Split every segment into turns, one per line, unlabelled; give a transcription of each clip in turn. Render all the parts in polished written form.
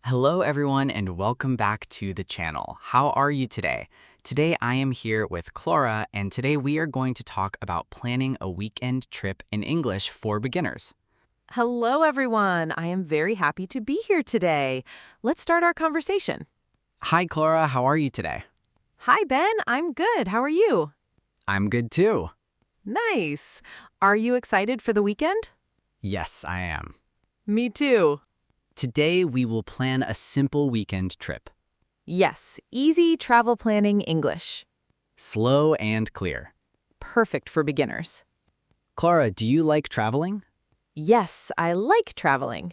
Hello everyone and welcome back to the channel. How are you today? Today I am here with Clara and today we are going to talk about planning a weekend trip in English for beginners.
Hello, everyone. I am very happy to be here today. Let's start our conversation.
Hi Clara, how are you today?
Hi, Ben. I'm good. How are you?
I'm good too.
Nice. Are you excited for the weekend?
Yes, I am.
Me too.
Today we will plan a simple weekend trip.
Yes, easy travel planning English.
Slow and clear.
Perfect for beginners.
Clara, do you like traveling?
Yes, I like traveling.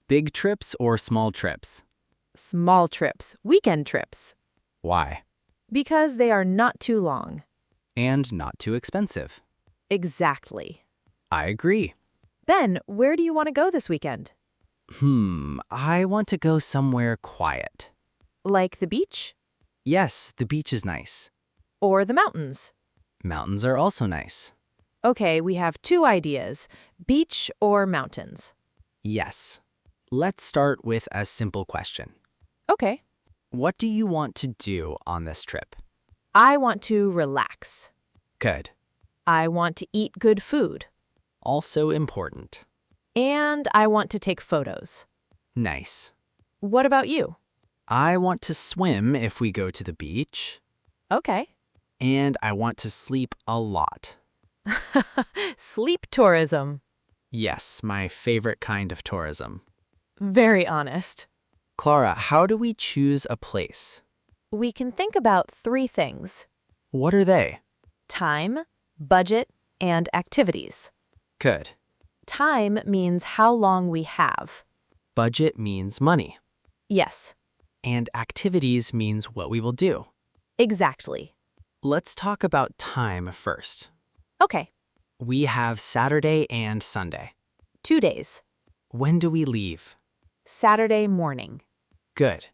Big trips or small trips?
Small trips, weekend trips.
Why?
Because they are not too long.
And not too expensive.
Exactly.
I agree.
Ben, where do you want to go this weekend?
I want to go somewhere quiet.
Like the beach?
Yes, the beach is nice.
Or the mountains?
Mountains are also nice.
Okay, we have two ideas, beach or mountains.
Yes. Let's start with a simple question.
Okay.
What do you want to do on this trip?
I want to relax.
Good.
I want to eat good food.
Also important.
And I want to take photos.
Nice.
What about you?
I want to swim if we go to the beach.
Okay.
And I want to sleep a lot.
Sleep tourism.
Yes, my favorite kind of tourism.
Very honest.
Clara, how do we choose a place?
We can think about three things:
What are they?
time, budget, and activities.
Good.
Time means how long we have.
Budget means money.
Yes,
And activities means what we will do.
exactly.
Let's talk about time first.
Okay,
We have Saturday and Sunday.
2 days.
When do we leave?
Saturday morning.
Good.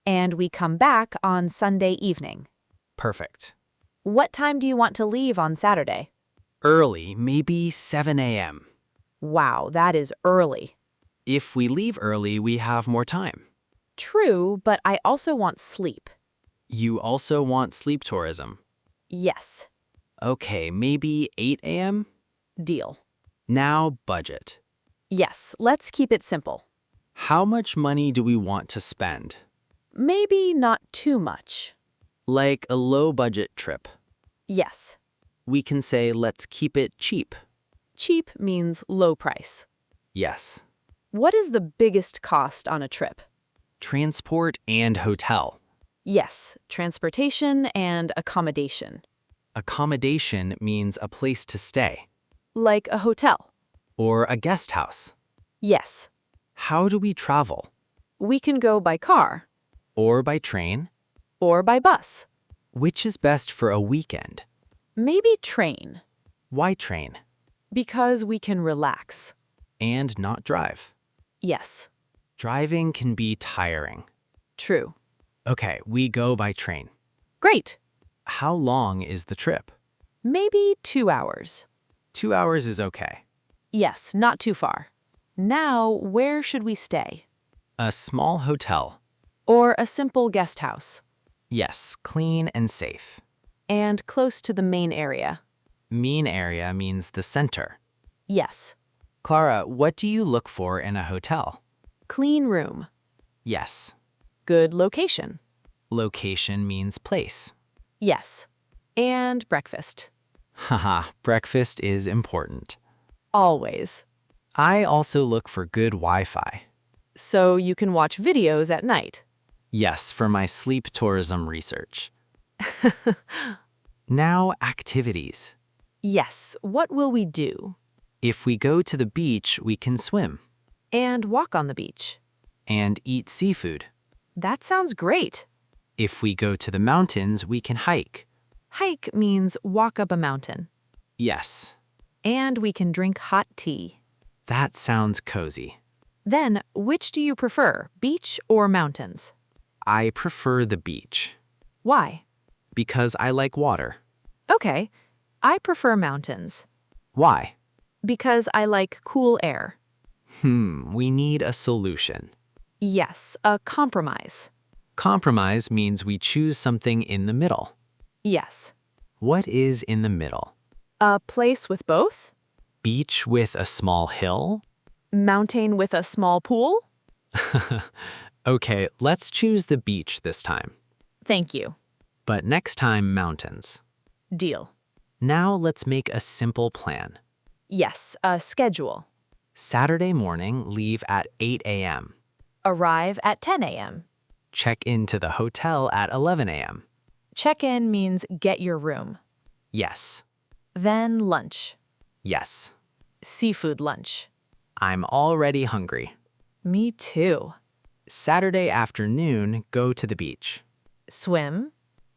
And we come back on Sunday evening.
Perfect.
What time do you want to leave on Saturday?
Early, maybe 7 a.m.
Wow, that is early.
If we leave early, we have more time.
True, but I also want sleep.
You also want sleep tourism.
Yes,
Okay, maybe 8 a.m.?
deal.
Now, budget.
Yes, let's keep it simple.
How much money do we want to spend?
Maybe not too much.
Like a low-budget trip.
Yes,
We can say, let's keep it cheap.
cheap means low price.
Yes.
What is the biggest cost on a trip?
Transport and hotel.
Yes, transportation and accommodation.
Accommodation means a place to stay.
Like a hotel.
Or a guest house.
Yes,
How do we travel?
we can go by car
Or by train?
or by bus.
Which is best for a weekend?
Maybe train,
Why train?
because we can relax.
And not drive.
Yes,
Driving can be tiring.
true.
Okay, we go by train.
Great.
How long is the trip?
Maybe 2 hours.
2 hours is okay.
Yes, not too far. Now, where should we stay?
A small hotel.
Or a simple guest house?
Yes, clean and safe.
And close to the main area?
Mean area means the center.
Yes.
Clara, what do you look for in a hotel?
Clean room.
Yes.
Good location?
Location means place.
Yes. And breakfast?
Haha, breakfast is important.
Always.
I also look for good Wi-Fi.
So you can watch videos at night?
Yes, for my sleep tourism research. Now, activities.
Yes. What will we do?
If we go to the beach, we can swim
And walk on the beach?
and eat seafood.
That sounds great.
If we go to the mountains, we can hike.
Hike means walk up a mountain.
Yes,
And we can drink hot tea.
that sounds cozy.
Then, which do you prefer, beach or mountains?
I prefer the beach
Why?
because I like water.
Okay, I prefer mountains
Why?
because I like cool air.
We need a solution.
Yes, a compromise.
Compromise means we choose something in the middle.
Yes.
What is in the middle?
A place with both?
Beach with a small hill?
Mountain with a small pool?
Okay, let's choose the beach this time.
Thank you.
But next time, mountains.
Deal.
Now let's make a simple plan.
Yes, a schedule.
Saturday morning, leave at 8 a.m.
Arrive at 10 a.m.
Check into the hotel at 11 a.m.
Check-in means get your room.
Yes.
Then lunch.
Yes.
Seafood lunch.
I'm already hungry.
Me too.
Saturday afternoon, go to the beach.
Swim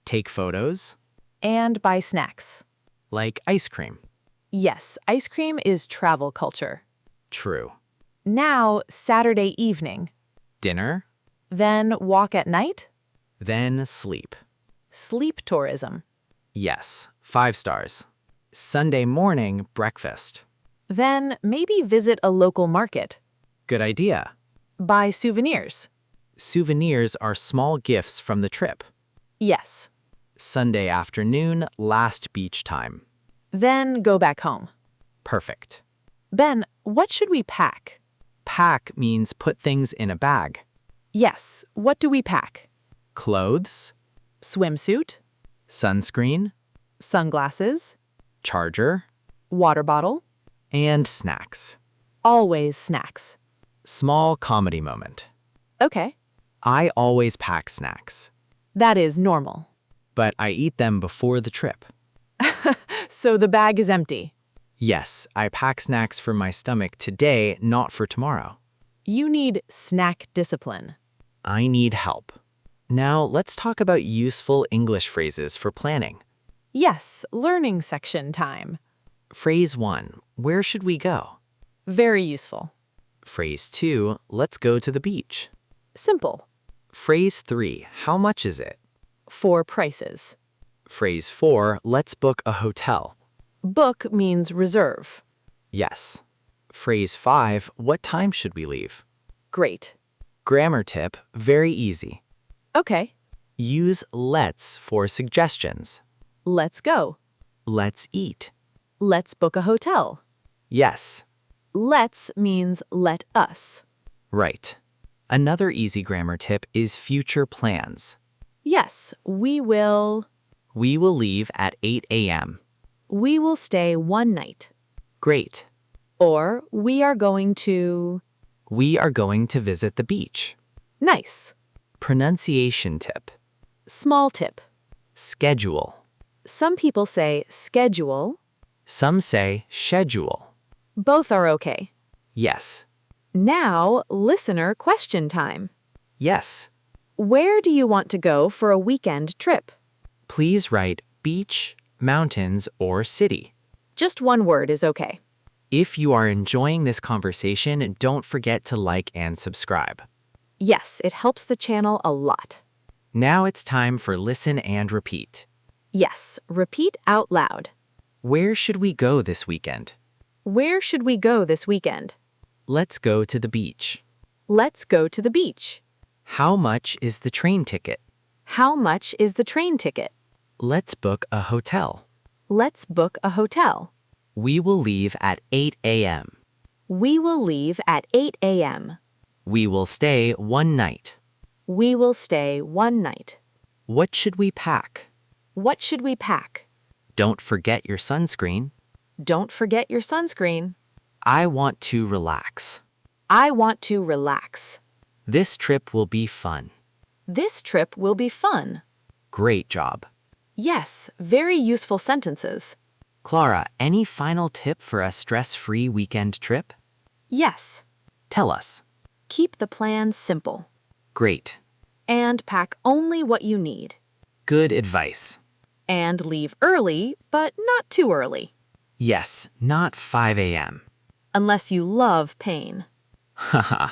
Take photos,
and buy snacks.
like ice cream.
Yes, ice cream is travel culture.
True.
Now, Saturday evening.
Dinner,
Then walk at night?
then sleep.
Sleep tourism.
Yes, 5 stars. Sunday morning, breakfast.
Then maybe visit a local market.
Good idea.
Buy souvenirs.
Souvenirs are small gifts from the trip.
Yes.
Sunday afternoon, last beach time.
Then go back home.
Perfect.
Ben, what should we pack?
Pack means put things in a bag.
Yes, what do we pack?
Clothes,
Swimsuit,
sunscreen,
sunglasses,
charger,
water bottle,
and snacks.
always snacks.
Small comedy moment.
Okay,
I always pack snacks,
that is normal.
but I eat them before the trip.
So the bag is empty.
Yes, I pack snacks for my stomach today, not for tomorrow.
You need snack discipline.
I need help. Now, let's talk about useful English phrases for planning.
Yes, learning section time.
Phrase 1, where should we go?
Very useful.
Phrase 2, let's go to the beach.
Simple.
Phrase 3, how much is it?
4 prices.
Phrase 4, let's book a hotel.
Book means reserve.
Yes. Phrase 5, what time should we leave?
Great.
Grammar tip, very easy.
Okay,
Use let's for suggestions.
let's go.
Let's eat.
Let's book a hotel.
Yes.
Let's means let us.
Right. Another easy grammar tip is future plans.
Yes, we will.
We will leave at 8 a.m.
We will stay one night.
Great.
Or we are going to.
We are going to visit the beach.
Nice.
Pronunciation tip.
Small tip.
Schedule.
Some people say schedule.
Some say schedule.
Both are okay.
Yes.
Now, listener question time.
Yes.
Where do you want to go for a weekend trip?
Please write beach, mountains, or city.
Just one word is okay.
If you are enjoying this conversation, don't forget to like and subscribe.
Yes, it helps the channel a lot.
Now it's time for listen and repeat.
Yes, repeat out loud.
Where should we go this weekend?
Where should we go this weekend?
Let's go to the beach.
Let's go to the beach.
How much is the train ticket?
How much is the train ticket?
Let's book a hotel.
Let's book a hotel.
We will leave at 8 a.m.
We will leave at 8 a.m.
We will stay one night.
We will stay one night.
What should we pack?
What should we pack?
Don't forget your sunscreen.
Don't forget your sunscreen.
I want to relax.
I want to relax.
This trip will be fun.
This trip will be fun.
Great job.
Yes, very useful sentences.
Clara, any final tip for a stress-free weekend trip?
Yes.
Tell us.
Keep the plan simple.
Great.
And pack only what you need.
Good advice.
And leave early, but not too early.
Yes, not 5 a.m.
Unless you love pain.
Haha.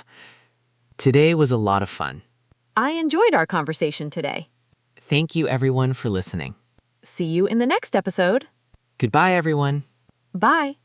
Today was a lot of fun.
I enjoyed our conversation today.
Thank you everyone for listening.
See you in the next episode.
Goodbye everyone.
Bye.